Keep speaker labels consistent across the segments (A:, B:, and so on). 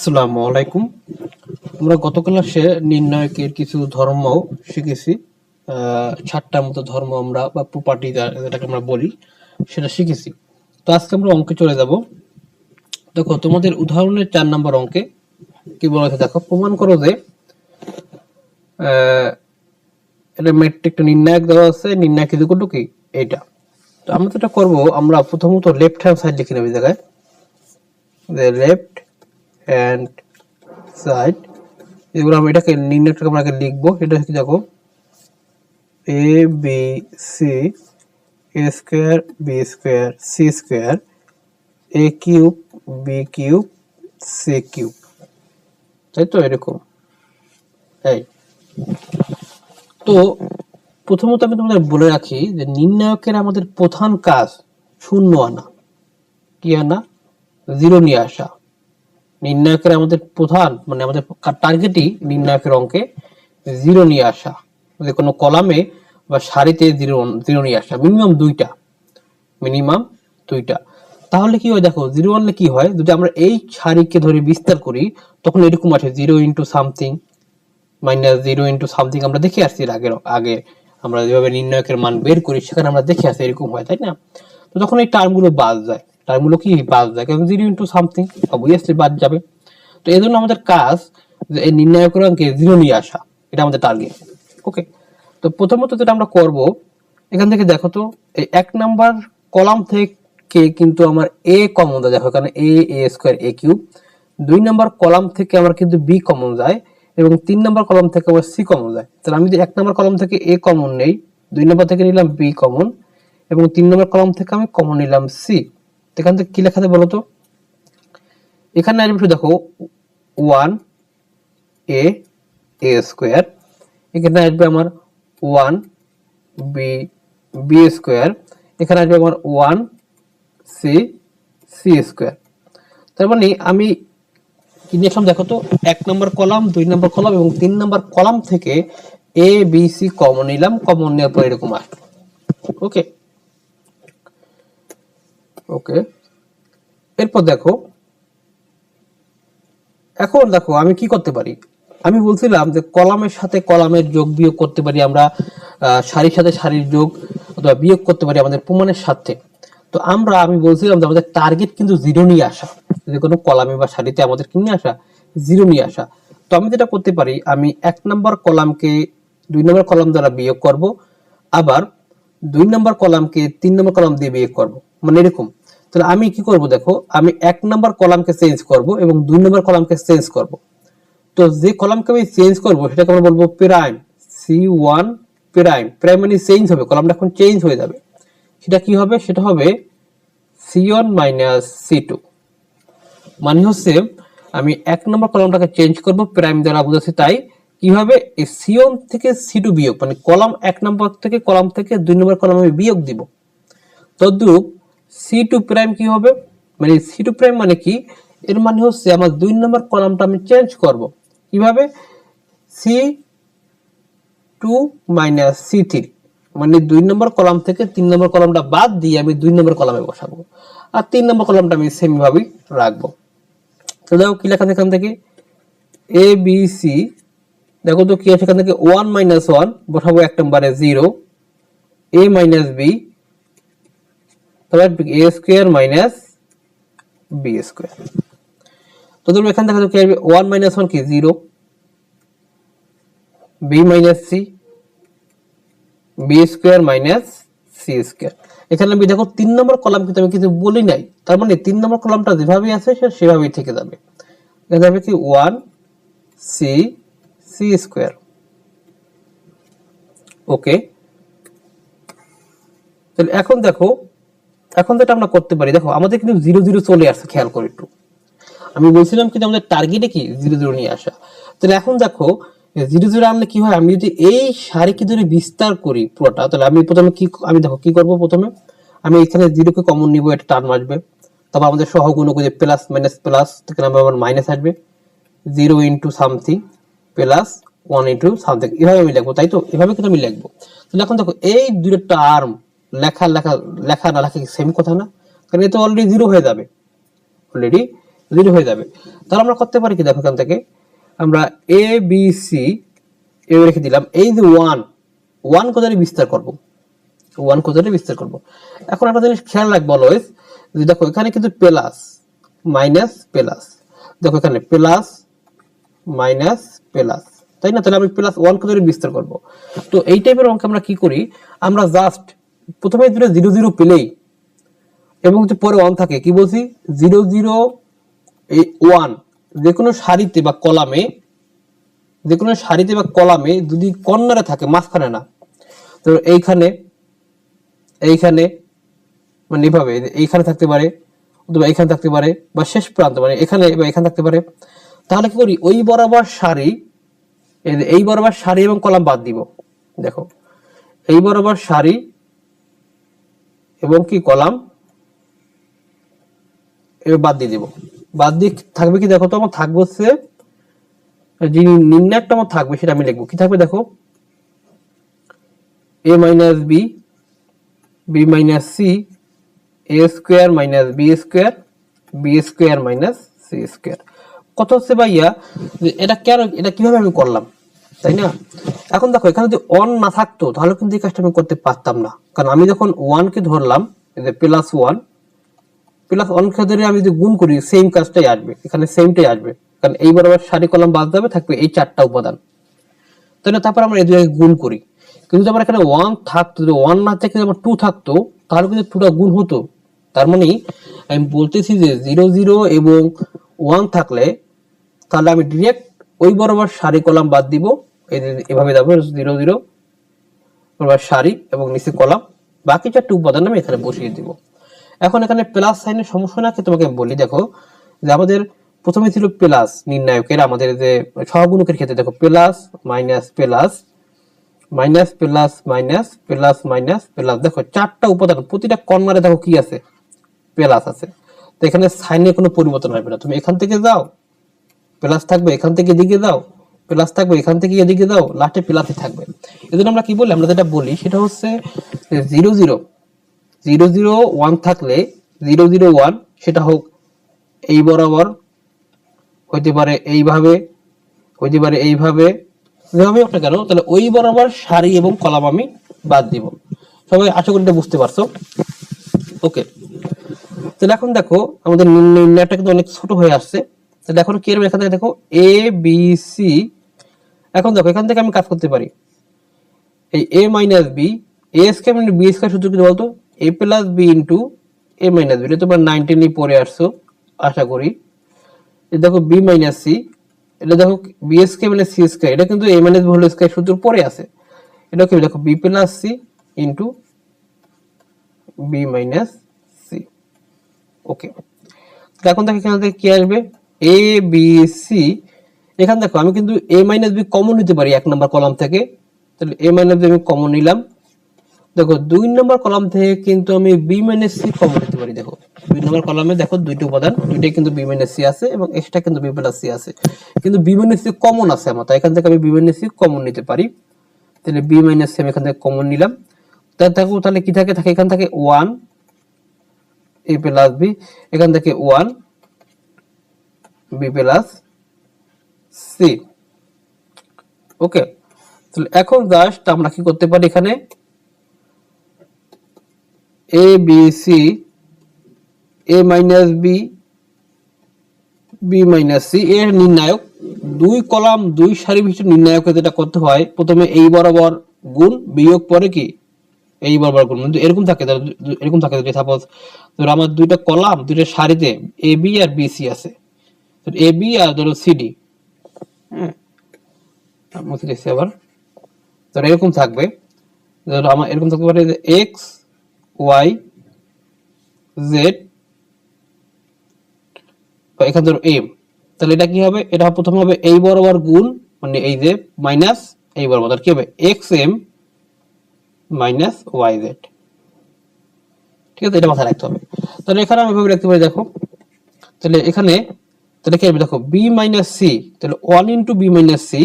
A: আসসালামু আলাইকুম। আমরা গত ক্লাসে নির্ণায়কের কিছু ধর্ম শিখেছি। 7টার মতো ধর্ম আমরা বা প্রপার্টি যেটাকে আমরা বলি সেটা শিখেছি। তো আজকে আমরা অঙ্কে চলে যাব। দেখো তোমাদের উদাহরণের 4 নম্বর অঙ্কে কি বলা আছে দেখো, প্রমাণ করো যে এটা ম্যাট্রিক্সটা নির্ণায়ক দেওয়া আছে, নির্ণায়ক ইকুয়াল টু কি এইটা। তো আমরা যেটা করব, আমরা প্রথমত লেফট হ্যান্ড সাইড লিখে নেব এই জায়গায়, যে লেফট হ্যান্ড সাইড। এগুলো আমরা এটাকে নির্ণয়টাকে আমরা আগে লিখবো। এটা হচ্ছে দেখো a b c a square b square c square a cube b cube c cube, তাই তো এরকম। এই তো প্রথমত আমি তোমাদের বলে রাখি যে নির্ণায়কের আমাদের প্রধান কাজ শূন্য আনা, কি আনা, জিরো নিয়ে আসা। নির্ণায়কের আমাদের প্রধান মানে আমাদের টার্গেটই নির্ণায়কের অঙ্কে জিরো নিয়ে আসা, যে কোনো কলামে বা সারিতে জিরো নিয়ে আসা, মিনিমাম দুইটা। তাহলে কি হয় দেখো, জিরো আনলে কি হয়, যদি আমরা এই সারিকে ধরে বিস্তার করি তখন এরকম আসে zero into something minus zero into something. আমরা দেখে আসছি আগে আমরা যেভাবে নির্ণায়কের মান বের করি সেখানে আমরা দেখে আসছি এরকম হয়, তাই না? তো তখন এই টার্মগুলো বাদ যায়, কারণ জিরো ইন্টু সামথিং অবভিয়াসলি বাদ যাবে। তো এই জন্য আমাদের কাজ যে এই নির্ণায়কের অঙ্কে জিরো নিয়ে আসা, এটা আমাদের টার্গেট। ওকে, তো প্রথমত যেটা আমরা করব, এখান থেকে দেখো তো এই 1 নাম্বার কলাম থেকে কিন্তু আমার এ কমন যায়, দেখো এখানে এ square a cube. 2 number column থেকে আমার কিন্তু বি কমন যায় এবং 3 নাম্বার কলাম থেকে আমার সি কমন যায়। তাহলে আমি যদি 1 নাম্বার কলাম থেকে এ কমন নেই, 2 নাম্বার থেকে নিলাম বি কমন এবং 3 নাম্বার কলাম থেকে আমি কমন নিলাম সি। এখান থেকে কি লেখা যায় বলো তো? এখানে আসবে দেখো 1 এ স্কোয়ার, এখানে আসবে আমার 1 বি স্কোয়ার, এখানে আসবে আমার 1 সি স্কোয়ার। তার মানে আমি কি নিয়েছিলাম দেখো তো, 1 নম্বর কলাম, 2 নম্বর কলাম এবং 3 নম্বর কলাম থেকে এ বি সি কমন নিলাম, কমন নেওয়ার পর এরকম আসবে। ওকে ওকে, এরপর দেখো, এখন দেখো আমি কি করতে পারি। আমি বলছিলাম যে কলামের সাথে কলামের যোগ বিয়োগ করতে পারি আমরা, সারির সাথে সারির যোগ অথবা বিয়োগ করতে পারি আমাদের প্রমাণের সাথে। তো আমি বলছিলাম যে আমাদের টার্গেট কিন্তু জিরো নিয়ে আসা, যে কোনো কলামে বা সারিতে আমাদের কি নিয়ে আসা, জিরো নিয়ে আসা। তো আমি যেটা করতে পারি, আমি 1 নম্বর কলামকে 2 নম্বর কলাম দ্বারা বিয়োগ করব, আবার 2 নম্বর কলামকে 3 নম্বর কলাম দিয়ে বিয়োগ করব, মানে এরকম। তাহলে আমি কি করব দেখো, আমি 1 নম্বর কলামকে চেঞ্জ করব এবং 2 নম্বর কলামকে চেঞ্জ করব। তো যে কলামকে আমি চেঞ্জ করব সেটাকে আমরা বলবো প্রাইম, C1 প্রাইম মানে চেঞ্জ হবে, কলামটা এখন চেঞ্জ হয়ে যাবে। সেটা কি হবে, সেটা হবে C1 মাইনাস C2। মানে হচ্ছে আমি 1 নম্বর কলামটাকে চেঞ্জ করব, প্রাইম দ্বারা বুঝাচ্ছি, তাই কি হবে, এই C1 থেকে C2 বিয়োগ, মানে কলাম 1 নম্বর থেকে 2 নম্বর কলাম আমি বিয়োগ দিব। তদ্রূপ C2 প্রাইম কি হবে, মানে C2 প্রাইম মানে কি, এর মানে হচ্ছে আমার 2 নম্বর কলামটা আমি চেঞ্জ করব। কিভাবে, C2 মাইনাস C3, মানে 2 নম্বর কলাম থেকে 3 নম্বর কলামটা বাদ দিয়ে আমি 2 নম্বর কলামে বসাবো, আর 3 নম্বর কলামটা আমি সেম ভাবেই রাখবো। তো দেখো কি লেখা এখান থেকে, এ বি সি, দেখো তো কি আছে এখান থেকে, 1 মাইনাস 1 বসাবো 1 নম্বরে 0, এ মাইনাস বি, তারপর এ স্কোয়ার মাইনাস বি স্কোয়ার। তো তুমি এখান থেকে কি আসবে, 1 মাইনাস 1 কি 0, b minus c, b square minus c square. এখানে আমি দেখো 3 নম্বর কলাম কিন্তু আমি কিছু বলি নাই, তার মানে 3 নম্বর কলামটা যেভাবেই আছে সেভাবেই থেকে যাবে। এখানে যাবে কি 1 সি স্কোয়ার। ওকে, তাহলে এখন দেখো, এখন যেটা আমরা করতে পারি, দেখো আমাদের কিন্তু 0 0 চলে আসছে, খেয়াল করে একটু। আমি বলছিলাম কিন্তু আমাদের টার্গেটে কি 0 0 নিয়ে আসা। তাহলে এখন দেখো 0 0 আনলে কি হয়, আমি যদি এই সারিকে ধরে বিস্তার করি পুরোটা, তাহলে আমি প্রথমে আমি দেখো কি করব, প্রথমে আমি এখানে 0 কে কমন নিব, এটা টার্ম আসবে। তারপর আমাদের সহগুণক যে প্লাস মাইনাস প্লাস থেকে আবার মাইনাস আসবে, 0 into something plus 1 into something, এভাবে আমি লিখবো, তাই তো? এভাবে কিন্তু আমি লিখবো। তাহলে এখন দেখো এই দুটো টার্ম লেখা লেখা লেখা না লেখা সেম কথা না, কারণ এটা অলরেডি জিরো হয়ে যাবে, অলরেডি 0 হয়ে যাবে। তাহলে আমরা করতে পারি কি, দেখো এখান থেকে আমরা এ বি সি এ রেখে দিলাম, এই যে 1 কোথায় বিস্তার করব, 1 কোথায় বিস্তার করব। এখন একটা জিনিস খেয়াল রাখবো অলওয়েজ, যে দেখো এখানে কিন্তু প্লাস মাইনাস প্লাস, দেখো এখানে প্লাস মাইনাস প্লাস, তাই না? তাহলে আমি প্লাস 1 কোথায় বিস্তার করব। তো এই টাইপের অঙ্ক আমরা কি করি, আমরা জাস্ট প্রথমে দুটো 0 0 পেলেই এবং যে পরে 1 থাকে, কি বলছি 0 0 1 যে কোনো সারিতে বা কলামে, যে কোনো সারিতে বা কলামে যদি কর্নারে থাকে, মাঝখানে না, তো এইখানে এইখানে মানে এভাবে এইখানে থাকতে পারে, অথবা এইখানে থাকতে পারে, বা শেষ প্রান্ত মানে এখানে বা এখানে থাকতে পারে। তাহলে কি করি, ওই বরাবর সারি, এই বরাবর সারি এবং কলাম বাদ দিব। দেখো এই বরাবর সারি এবং কি কলাম এবার বাদ দিয়ে দিব। বাদ দিয়ে থাকবে কি, দেখো তো আমার থাকবে হচ্ছে যে নির্ণায়কটা আমার থাকবে, সেটা আমি লিখবো। কি থাকবে দেখো, a minus b, b minus c, a square minus b square, b square minus c square. কত হচ্ছে ভাইয়া, যে এটা কেন, এটা কিভাবে আমি করলাম, তাই না? এখন দেখো এখানে যদি 1 না থাকতো তাহলে কিন্তু এই কাজটা আমি করতে পারতাম না, কারণ আমি যখন 1 কে ধরলাম, এই যে প্লাস 1 কে ধরে আমি যদি গুণ করি, সেম কাজটাই আসবে, এখানে সেমটাই আসবে, কারণ এই বরাবর সারি কলাম বাদ যাবে, থাকবে এই 4টা উপাদান, তাই না? তারপর আমরা এই দুটোকে গুণ করি। কিন্তু যদি আমার এখানে 1 থাকতো, যদি 1 না থেকে আমার 2 থাকতো, তাহলে কিন্তু 2টা গুণ হতো। তার মানে আমি বলতেছি যে 0 0 এবং 1 থাকলে তাহলে আমি ডিরেক্ট ওই বরাবর সারি কলাম বাদ দিব, এভাবে যাবো 0 0 বরাবর সারি এবং নিচে কলাম, বাকি 4টি উপাদান আমি এখানে বসিয়ে দিব। এখন এখানে প্লাস সাইনের সমস্যা না, তোমাকে আমি বলি, দেখো যে আমাদের প্রথমে ছিল প্লাস নির্ণায়কের, আমাদের যে সহগুণকের ক্ষেত্রে দেখো plus minus plus minus plus minus plus minus plus, দেখো 4টা উপাদান, প্রতিটা কর্নারে দেখো কি আছে, প্লাস আছে। তো এখানে সাইনে কোনো পরিবর্তন হবে না, তুমি এখান থেকে যাও প্লাস থাকবে, এখান থেকে এদিকে যাও প্লাস থাকবে, এখান থেকে এদিকে যাও লাস্টে প্লাসই থাকবে। এজন্য আমরা কি বলি, আমরা যেটা বলি সেটা হচ্ছে 0 0 0 0 1 থাকলে 0 0 1 সেটা হোক এই বরাবর, হইতে পারে এইভাবে, হইতে পারে এইভাবে, যেভাবে হোক না কেন, তাহলে ওই বরাবর সারি এবং কলাম আমি বাদ দিব। সবাই আশা করি এটা বুঝতে পারছো। ওকে, তাহলে এখন দেখো আমাদের নির্ণয়টা কিন্তু অনেক ছোট হয়ে আসছে। তাহলে এখন কি এখান থেকে দেখো এ বি সি, এখন দেখো এখান থেকে আমি কাজ করতে পারি, এই এ মাইনাস বি, এ স্কয়ার মানে বি স্কয়ার সূত্র কি বলতো, এ প্লাস বি ইন্টু এ মাইনাস বি, এটা তোমরা 19 পড়ে আসছো আশা করি। এই দেখো বি মাইনাস সি, এটা দেখো বি স্কয়ার মানে সি স্কয়ার, এটা কিন্তু a minus b whole square সূত্র পরে আছে। এটা কি দেখো b plus c into b minus c. Okay, এখন দেখো এখান থেকে কি আসবে, এ বি সি, এখানে দেখো আমি কিন্তু এ মাইনাস বি কমন নিতে পারি 1 নম্বর কলাম থেকে, তাহলে এ মাইনাস বি আমি কমন নিলাম। দেখো 2 নম্বর কলাম থেকে কিন্তু আমি বি মাইনাস সি কমন নিতে পারি। দেখো 2 নম্বর কলামে দেখো দুইটা উপাদান, দুইটাই কিন্তু বি মাইনাস সি আছে এবং এক্সট্রা কিন্তু বি প্লাস সি আছে, কিন্তু বি মাইনাস সি কমন আছে আমার, তাই এখান থেকে আমি বি মাইনাস সি কমন নিতে পারি। তাহলে বি মাইনাস সি আমি এখান থেকে কমন নিলাম। তাহলে কি থাকে, এখান থেকে 1 এ প্লাস বি, এখান থেকে 1 বি প্লাস সি। ওকে, তাহলে এখন জাস্ট আমরা কি করতে পারি, এখানে a b c, a minus b, b minus c এর নির্ণায়ক, 2 কলাম 2 সারি বিশিষ্ট নির্ণায়কে যেটা করতে হয়, প্রথমে এই বরাবর গুণ বিয়োগ পরে কি এই বরাবর গুণ, কিন্তু এরকম থাকে, এরকম থাকে যে সাপোজ ধরো আমার 2টা কলাম 2টা সারিতে A B R B C আছে, তো এ বি আর ধরো সি ডি, হ্যাঁ মুছে দিচ্ছি আবার, ধরো এরকম থাকবে, ধরো আমার এরকম থাকতে পারে যে এক্স ওয়াই জেড, এখানে ধরো এম, তাহলে এটা কি হবে, এটা প্রথমে হবে এই বরাবর গুণ, মানে এই যে মাইনাস এই বরাবর, তাহলে কি হবে x m minus y z. ঠিক আছে, এটা মাথায় রাখতে হবে। তাহলে এখানে আমি এভাবে লিখতে পারি, দেখো তাহলে এখানে, তাহলে কি হবে দেখো বি মাইনাস সি, তাহলে 1 ইন্টু বি মাইনাস সি,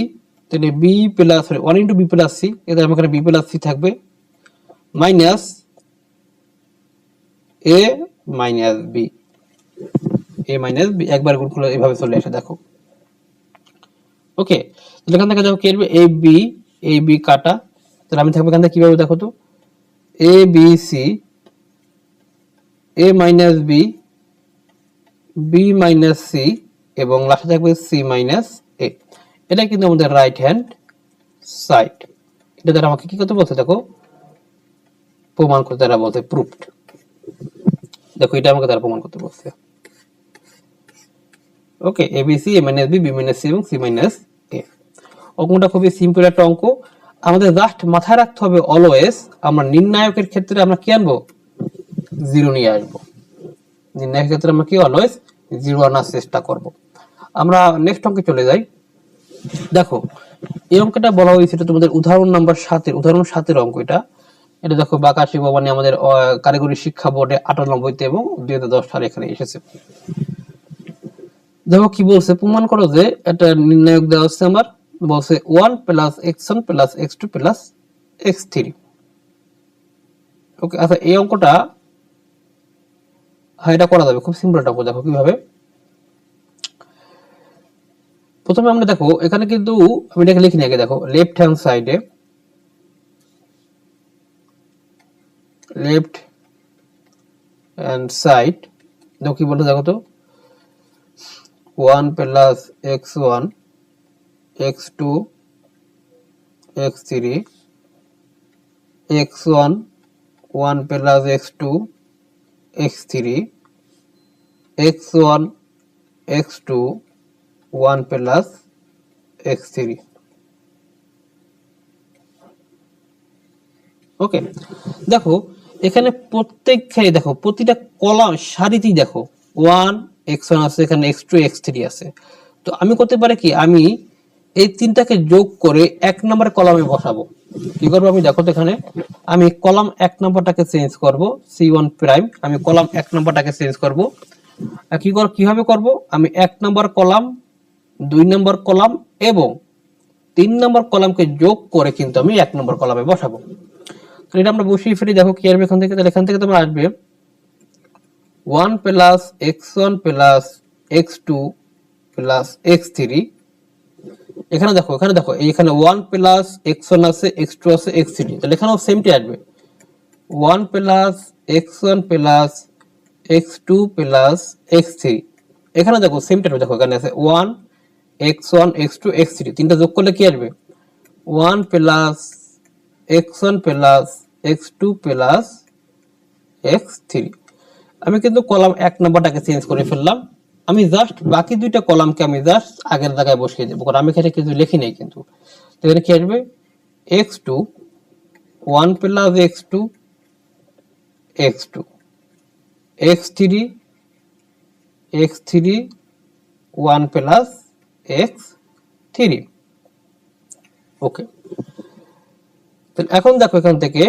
A: তাহলে b plus 1 into b plus c, এখানে আমার এখানে বি প্লাস সি থাকবে minus a minus b. A minus b, একবার গুণ করলে এইভাবে চলে আসে দেখো। ওকে, তাহলে এখান থেকে দেখো কি আসবে, এ বি কাটা, তাহলে আমি থাকবো এখান থেকে কিভাবে দেখো তো, a b c, a minus b, b minus c, এবং লাস্টে থাকবে সি মাইনাস এ। এটা কিন্তু আমাদের রাইট হ্যান্ড সাইড। এটা দ্বারা আমাকে কি করতে বলছে দেখো, প্রমাণ করতে দ্বারা বলছে প্রুফড। দেখো এটা আমাকে দ্বারা প্রমাণ করতে বলছে। Okay, ABC, a minus b, b minus c এবং সি মাইনাস এ। অঙ্কটা খুবই সিম্পল একটা অঙ্ক। আমাদের জাস্ট মাথায় রাখতে হবে অলওয়েজ আমরা নির্ণায়কের ক্ষেত্রে আমরা কি আনবো, জিরো নিয়ে আসবো। নির্ণায়কের ক্ষেত্রে আমরা কি অলওয়েজ জিরো আনার চেষ্টা করব। আমরা নেক্সট অঙ্কে চলে যাই। দেখো এই অঙ্কটা বলা হয়েছিল তোমাদের উদাহরণ নাম্বার 7 উদাহরণ 7 অঙ্ক এটা। এটা দেখো বাকাশি ভবানী আমাদের কারিগরি শিক্ষা বোর্ডে 98 এবং 2010 সালে এখানে এসেছে। দেখো কি বলছে, প্রমাণ করো যে এটা নির্ণায়ক দেওয়া আছে আমার, বলছে 1 plus x1 plus x2 plus x3। ওকে, আচ্ছা এই অঙ্কটা হ্যাঁ এটা করা যাবে, খুব সিম্পল একটা অঙ্ক। দেখো কিভাবে, প্রথমে আমরা দেখো এখানে কিন্তু আমি এটাকে লিখি আগে। দেখো লেফট হ্যান্ড সাইডে, লেফট হ্যান্ড সাইড দেখো কি বলতে, দেখো তো 1 plus x1 x2 x3 x1 1 plus x2 x3 x1 x2 1 plus x3। ওকে, দেখো এখানে প্রত্যেকখানে দেখো প্রতিটা কলাম সারিতেই দেখো 1 x1 আছে, এখানে x2 x3 আছে। তো আমি করতে পারি কি, আমি এই তিনটাকে যোগ করে এক নম্বর কলামে বসাবো। কি করবো আমি, দেখো তো এখানে আমি কলাম 1 নম্বরটাকে চেঞ্জ করব, C1 প্রাইম, আমি কলাম 1 নম্বরটাকে চেঞ্জ করব। কিভাবে করব, আমি 1 নম্বর কলাম, 2 নম্বর কলাম এবং 3 নম্বর কলামকে যোগ করে কিন্তু আমি 1 নম্বর কলামে বসাবো। তো এটা আমরা বসিয়ে ফেলি। দেখো কি আসবে এখান থেকে, তাহলে এখান থেকে তোমার আসবে 1 plus x1 plus x2 plus x3। এখানে দেখো এখানে 1 প্লাস x1 আছে, x2 আছে, x3, তাহলে এখানেও সেমটি আসবে 1 plus x1 plus x2 plus x3। এখানে দেখো সেমটি আসবে, দেখো এখানে আছে 1 x1 x2 x3, তিনটা যোগ করলে কি আসবে 1 plus x1 plus x2 plus x3। আমি কিন্তু কলাম 1 নম্বরটাকে চেঞ্জ করে ফেললাম। আমি জাস্ট বাকি দুইটা কলামকে আমি জাস্ট আগের জায়গায় বসিয়ে দেবো, কারণ আমি এখানে কিছু লিখি নাই কিন্তু। তো এখানে কি আসবে x2 1 plus x2 x2 x3 x3 1 plus x3। ওকে, এখন দেখো এখান থেকে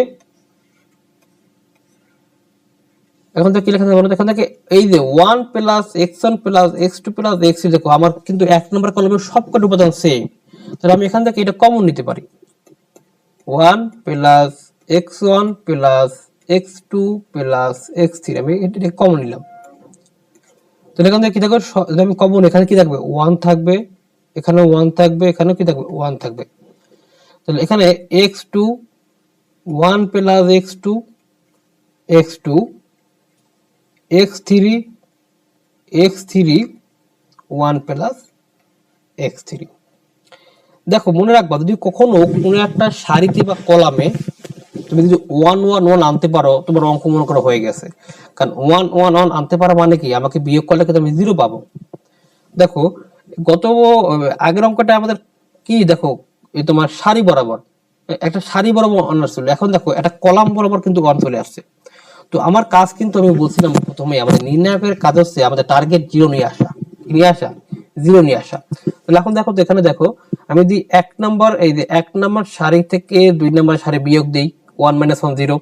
A: কি লেখা থাকে বলো, এখান থেকে এই যে 1 plus x1 plus x2 plus x3, দেখো আমার কিন্তু 1 নম্বর কলামের সবকটা উপাদান সেম। তাহলে আমি এখান থেকে এটা কমন নিতে পারি, 1 plus x1 plus x2 plus x3, আমি এটা কমন নিলাম। তাহলে এখান থেকে কি থাকবে, আমি কমন এখানে কি থাকবে 1 থাকবে, এখানে 1 থাকবে, এখানেও কি থাকবে 1 থাকবে। তাহলে এখানে x2 1 plus x2 x2 x3 x3 1 plus x3। দেখো মনে রাখবা, যদি কখনো কোনো একটা সারিতে বা কলামে তুমি যদি 1 1 1 আনতে পারো, তোমার অঙ্ক মনে করো হয়ে গেছে। কারণ 1 1 1 আনতে পারো মানে কি, আমাকে বিয়োগ করলে কিন্তু আমি 0 পাবো। দেখো গত আগের অঙ্কটা আমাদের কি, দেখো এই তোমার সারি বরাবর একটা সারি বরাবর অনার ছিল, এখন দেখো একটা কলাম বরাবর কিন্তু 1 চলে আসছে। তো আমার কাজ কিন্তু আমি বলছিলাম প্রথমে, আমাদের নির্ণায়কের কাজ হচ্ছে আমাদের টার্গেট 0 নিয়ে আসা, 0 নিয়ে আসা। তাহলে এখন দেখো তো এখানে দেখো আমি যদি 1 নম্বর, এই যে 1 নম্বর সারি থেকে 2 নম্বর সারি বিয়োগ দিই 1 1 0,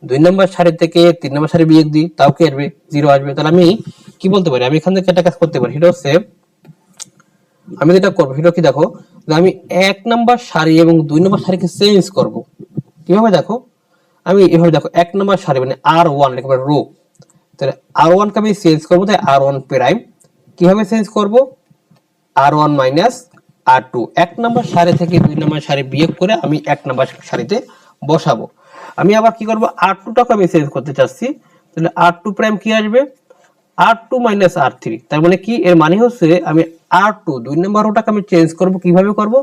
A: 2 নম্বর সারি থেকে 3 নম্বর সারি বিয়োগ দিই, তাও কি আসবে 0 আসবে। তাহলে আমি কি বলতে পারি, আমি এখান থেকে একটা কাজ করতে পারি, সেটা হচ্ছে আমি যেটা করবো সেটা কি, দেখো আমি 1 নম্বর সারি এবং 2 নম্বর সারিকে চেঞ্জ করব। কিভাবে, দেখো আমি এভাবে, দেখো 1 নম্বর সারি মানে R1 একেবারে রো, তাহলে r1 কে আমি চেঞ্জ করব, তাই r1 প্রাইম কিভাবে চেঞ্জ করব, r1 মাইনাস r2 এক নাম্বার সারি থেকে দুই নাম্বার সারি বিয়োগ করে আমি এক নাম্বার সারিতে বসাবো। আমি আবার কি করব, r2 টাকে আমি চেঞ্জ করতে চাচ্ছি, তাহলে r2 প্রাইম কি আসবে, r2 মাইনাস r3। তার মানে কি, এর মানে হচ্ছে আমি r2 দুই নাম্বার রোটাকে আমি চেঞ্জ করব, কিভাবে করব,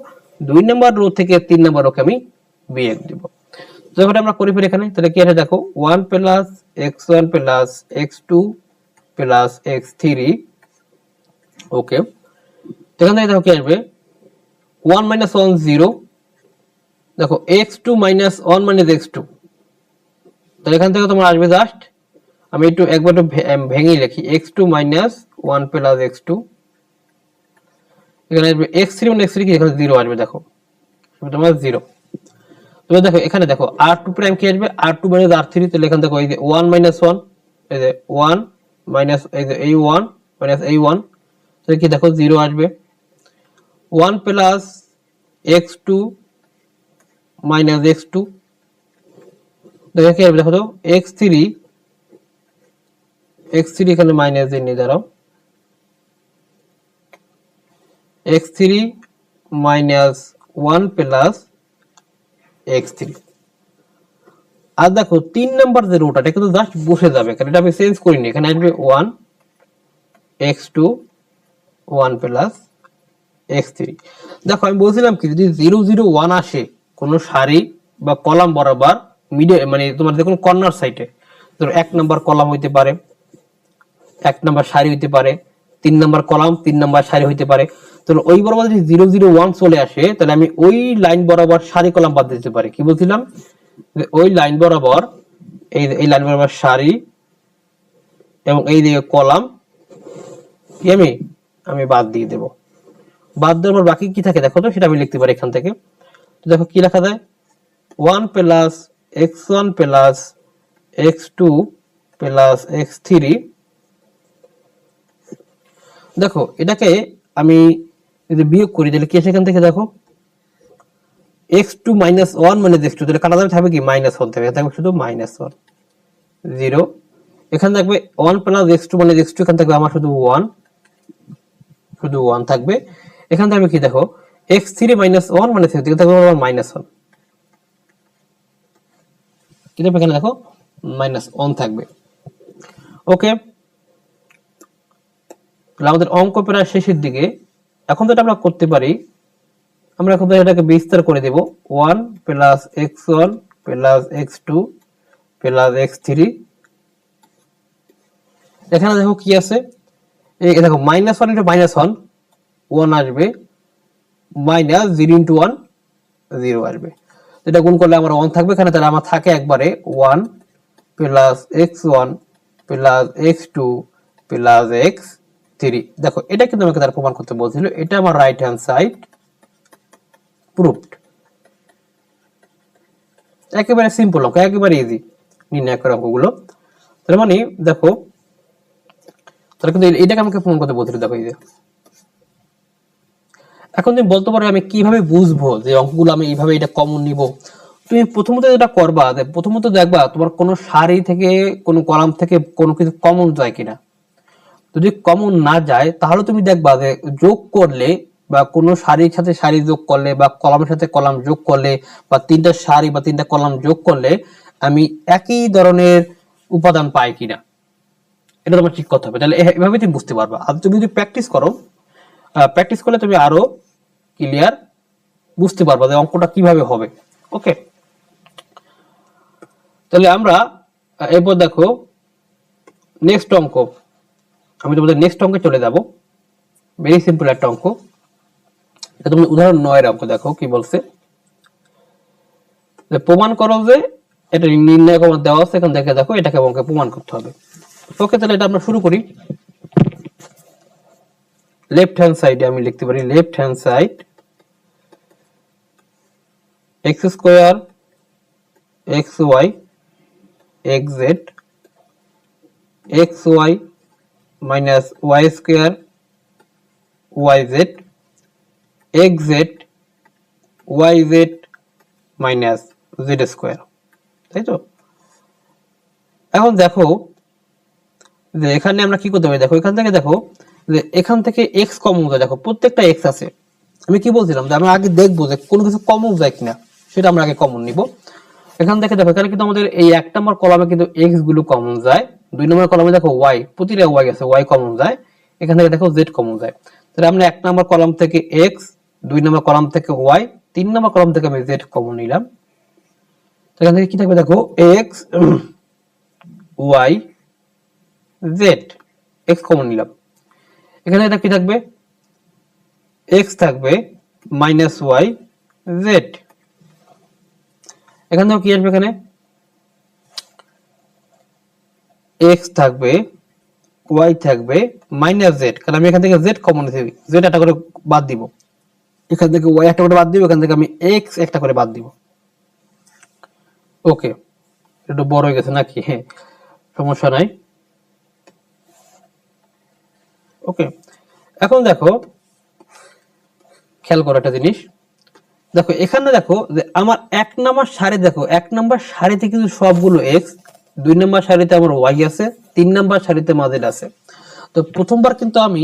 A: দুই নাম্বার রো থেকে তিন নাম্বার রোকে আমি বিয়োগ দেব। যখন আমরা করি ফের এখানে, তাহলে কি আছে দেখো, 1 plus x1 plus x2 plus x3, ওকে। এখান থেকে দেখো কি আসবে, 1 মাইনাস 1 0, দেখো x2 মাইনাস 1 মাইনাস x2, তাহলে এখান থেকে তোমার আসবে জাস্ট, আমি একটু একবার ভেঙে লিখি, x2 মাইনাস 1 প্লাস x2, এখানে আসবে x3 মানে x3 কি, এখানে 0 আসবে, দেখো তোমার 0। তবে দেখো এখানে দেখো r2 প্রাইম কি আসবে, r2 মাইনাস r3, তাহলে এখান থেকে এই যে 1 মাইনাস 1, এই যে 1 মাইনাস এই যে এই 1 মাইনাস এই 1, তাহলে কি দেখো 0 আসবে। 1 প্লাস x2 মাইনাস x2, দেখো কি আসবে, দেখো তো x3 এখানে মাইনাস দিয়ে নিয়ে দাঁড়াও, x3 মাইনাস 1 প্লাস x3। আর দেখো 3 নাম্বার যে রোটা, এটা কিন্তু জাস্ট বসে যাবে, কারণ এটা আমি চেঞ্জ করিনি, এখানে আসবে 1 x2 1 প্লাস x3। দেখো আমি বলছিলাম কি, যদি 0 0 1 আসে কোনো সারি বা কলাম বরাবর মিডে, মানে তোমার দেখুন কর্নার সাইডে, ধরো 1 নাম্বার কলাম হইতে পারে, 1 নাম্বার সারি হইতে পারে, 3 নাম্বার কলাম 3 নাম্বার সারি হইতে পারে, তাহলে ওই বরাবর যদি 0 0 1 চলে আসে, তাহলে আমি ওই লাইন বরাবর সারি কলাম বাদ দিতে পারি। কি বলছিলাম, যে ওই লাইন বরাবর, এই লাইন বরাবর সারি এবং এই দিকে কলাম কি আমি বাদ দিয়ে দেব। বাদ দেওয়ার পর বাকি কি থাকে দেখো তো, সেটা আমি লিখতে পারি এখান থেকে। তো দেখো কি লেখা যায়, 1 plus x1 plus x2 plus x3। দেখো এটাকে আমি যদি বিয়োগ করি, তাহলে কি সেখান থেকে দেখো x2 মাইনাস 1 মানে x2, তাহলে কাটা যাবে, থাকবে কি মাইনাস 1, থাকবে শুধু মাইনাস 1 0। এখানে থাকবে 1 প্লাস x2 মানে x2, এখানে থাকবে আমার শুধু 1, শুধু 1 থাকবে। এখান থেকে কি দেখো x3 মাইনাস 1 মানে থাকবে আমার মাইনাস 1, কিন্তু এখানে দেখো মাইনাস 1 থাকবে। ওকে, আমাদের অঙ্ক প্রায় শেষের দিকে। এখন তো এটা আমরা করতে পারি, আমরা এখন এটাকে বিস্তার করে দেব, 1 plus x1 plus x2 plus x3। এখানে দেখো কি আছে, এই দেখো মাইনাস 1 ইন্টু মাইনাস 1 1 আসবে, মাইনাস 0 ইন্টু 1 0 আসবে। এটা গুণ করলে আমার 1 থাকবে এখানে, তাহলে আমার থাকে একবারে 1 plus x1 plus x2 plus x3। দেখো এটা কিন্তু আমাকে তার প্রমাণ করতে বলছিল, এটা আমার রাইট হ্যান্ড সাইড প্রুভড। একেবারে সিম্পল অঙ্ক, একেবারে ইজি নির্ণয় করা অঙ্কগুলো। তার মানে দেখো, তাহলে কিন্তু এটাকে আমাকে প্রমাণ করতে বলছিল। দেখো এই যে, এখন তুমি বলতে পারো আমি কিভাবে বুঝবো যে অঙ্কগুলো আমি এইভাবে এটা কমন নিব। তুমি প্রথমত যেটা করবা, প্রথমত দেখবা তোমার কোনো সারি থেকে কোনো কলাম থেকে কোনো কিছু কমন যায় কিনা। যদি কমন না যায়, তাহলে তুমি দেখবা যে যোগ করলে বা কোনো সারির সাথে সারি যোগ করলে বা কলামের সাথে কলাম যোগ করলে বা তিনটা সারি বা তিনটা কলাম যোগ করলে আমি একই ধরনের উপাদান পাই কিনা, এটা তোমার ঠিক করতে হবে। তাহলে এভাবে তুমি বুঝতে পারবা। আর তুমি যদি প্র্যাকটিস করো, প্র্যাকটিস করলে তুমি আরো ক্লিয়ার বুঝতে পারবা যে অঙ্কটা কিভাবে হবে। ওকে, তাহলে আমরা এরপর দেখো নেক্সট অঙ্ক, আমি তোমাদের নেক্সট অঙ্কে চলে যাব। ভেরি সিম্পল একটা অঙ্ক, এটা তুমি উদাহরণ 9 এর অঙ্ক। দেখো কি বলছে, প্রমাণ করো যে এটা নির্ণয় করা দেওয়া আছে, এখন দেখে দেখো এটাকে আমাকে প্রমাণ করতে হবে। ওকে, তাহলে এটা আমরা শুরু করি। লেফট হ্যান্ড সাইডে আমি লিখতে পারি, left hand side x square x y x z x y minus y square y z x z y z minus z square, তাই তো। এখন দেখো যে এখানে আমরা কি করতে পারি, দেখো এখান থেকে দেখো যে এখান থেকে এক্স কমন যায়, দেখো প্রত্যেকটা এক্স আছে। আমি কি বলছিলাম যে আমরা আগে দেখবো যে কোনো কিছু কমন যায় কিনা, সেটা আমরা আগে কমন নিব। এখান থেকে দেখো এখানে কিন্তু আমাদের এই 1 নম্বর কলামে কিন্তু এক্স গুলো কমন যায়, 2 নম্বর কলামে দেখো ওয়াই, প্রতিটা ওয়াই আছে, ওয়াই কমন যায়, এখান থেকে দেখো জেড কমন যায়। তাহলে আমরা 1 নম্বর কলাম থেকে এক্স, 2 নম্বর কলাম থেকে ওয়াই, 3 নম্বর কলাম থেকে আমি জেড কমন নিলাম। এখান থেকে কি থাকবে দেখো x y z, x common নিলাম। এখানে এটা কি থাকবে, এক্স থাকবে মাইনাস ওয়াই জেড। এখান থেকে কি আসবে, এখানে এক্স থাকবে, ওয়াই থাকবে মাইনাস জেড, কারণ আমি এখান থেকে জেড কমন নিয়েছি, জেড একটা করে বাদ দিব, এখান থেকে ওয়াই একটা করে বাদ দিব, এখান থেকে আমি এক্স একটা করে বাদ দিব। ওকে, একটু বড় হয়ে গেছে নাকি, হ্যাঁ সমস্যা নাই। ওকে, এখন দেখো খেয়াল করো একটা জিনিস, দেখো এখানে দেখো যে আমার 1 নম্বর সারি, দেখো 1 নম্বর সারিতে কিন্তু সবগুলো এক্স, 2 নম্বর সারিতে আমার ওয়াই আছে, 3 নম্বর সারিতে জেড আছে। তো প্রথমবার কিন্তু আমি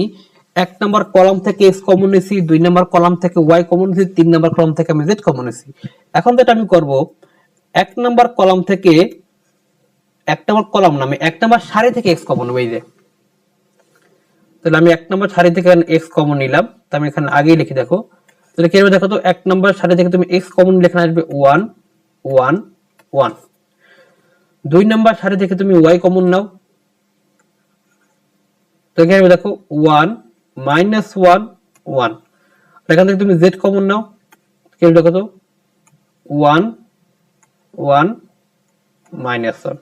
A: 1 নম্বর কলাম থেকে এক্স কমন নিয়েছি, 2 নম্বর কলাম থেকে ওয়াই কমন নিয়েছি, 3 নম্বর কলাম থেকে আমি জেড কমন নিয়েছি। এখন যেটা আমি করব, 1 নম্বর কলাম থেকে 1 নম্বর কলাম না, আমি 1 নম্বর সারি থেকে এক্স কমন নেব, এই যে তাহলে আমি 1 নম্বর সারি থেকে এক্স কমন নিলাম, তো আমি এখানে আগেই লিখি, দেখো তাহলে কি হবে, দেখো তো 1 নম্বর সারি থেকে তুমি এক্স কমন নিলে এখানে আসবে 1 1 1। 2 নম্বর সারি থেকে তুমি ওয়াই কমন নাও, তো এখানে হবে দেখো 1 মাইনাস 1 1। এখান থেকে তুমি জেড কমন নাও, কি হবে দেখো তো 1 1 মাইনাস 1।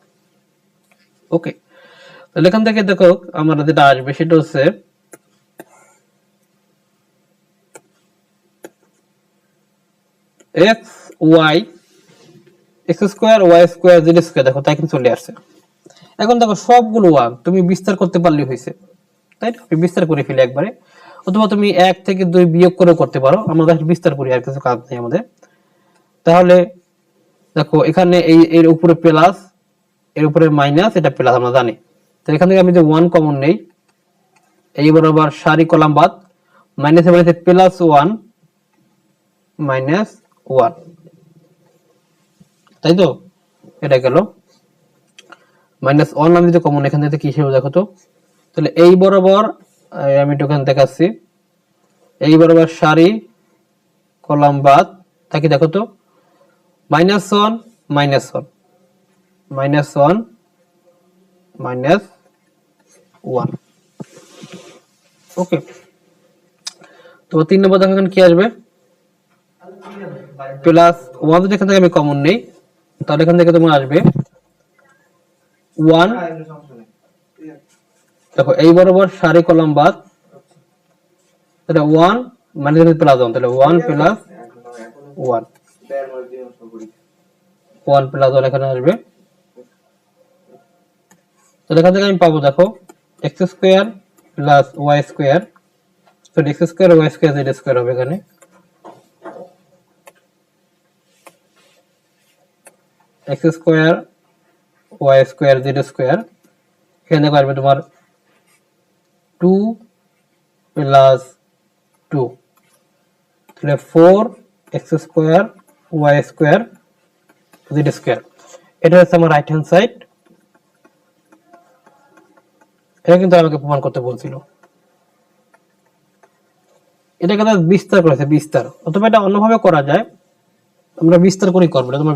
A: ওকে, তাহলে এখান থেকে দেখো আমার যেটা আসবে সেটা হচ্ছে x y x square y square z square, দেখো তাই কিন্তু চলে আসছে। এখন দেখো সবগুলো ওয়ান তুমি বিস্তার করতে পারলেই হয়েছে, তাই না, আমি বিস্তার করে ফেলি একবারে, অথবা তুমি 1 থেকে 2 বিয়োগ করে করতে পারো, আমরা বিস্তার করি, আর কিছু কাজ নেই আমাদের। তাহলে দেখো এখানে এই এর উপরে প্লাস, এর উপরে মাইনাস, এটা প্লাস আমরা জানি। তো এখান থেকে আমি যে 1 কমন নেই, এই বরাবর সারি কলাম বাদ, মাইনাস এর মানে প্লাস 1 মাইনাস 1, তাই তো, এটা গেল মাইনাস 1। আমি যদি কমন এখান থেকে কি হিসেবে দেখো তো, তাহলে এই বরাবর আমি এখান দেখাচ্ছি, এই বরাবর সারি কলাম বাদ থাকি, দেখো তো মাইনাস 1 মাইনাস 1 মাইনাস 1 মাইনাস 1। ওকে, তো 3 নম্বর দেখো এখানে কি আসবে, প্লাস 1 যদি এখান থেকে আমি কমন নেই, তাহলে এখান থেকে তোমার আসবে 1, দেখো এই বরাবর সারি কলাম বাদ, তাহলে 1 মানে প্লাস 1, তাহলে 1 প্লাস 1 1 প্লাস 1 এখানে আসবে। তাহলে এখান থেকে আমি পাবো দেখো x square plus y square, sorry x square y square z square হবে এখানে, x square y square z square, এখানে আসবে তোমার 2 প্লাস 2, তাহলে 4 x square y square z square. এটা হচ্ছে আমার রাইট হ্যান্ড সাইড, এটা কিন্তু আমাকে প্রমাণ করতে বলছিল, এটা কিন্তু বিস্তার করেছে, বিস্তার, অথবা এটা অন্যভাবে করা যায়, আমরা বিস্তার করেই করবো, তোমরা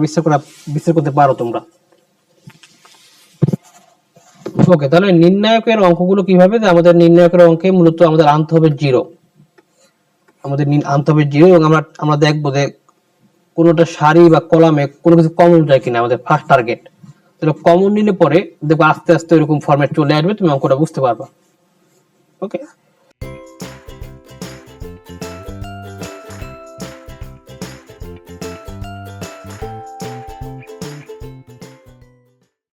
A: বিস্তার করতে পারো তোমরা। ওকে, তাহলে নির্ণায়কের অঙ্কগুলো কিভাবে, যে আমাদের নির্ণায়কের অঙ্কে মূলত আমাদের আনতে হবে 0, আমাদের আনতে হবে 0, এবং আমরা দেখবো যে কোনোটা সারি বা কলামে কোনো কিছু কমন যায় কিনা, আমাদের ফার্স্ট টার্গেট। তাহলে কমন নিলে পরে দেখবো আস্তে আস্তে এরকম ফরম্যাট চলে আসবে, তুমি অঙ্কটা বুঝতে পারবা। ওকে।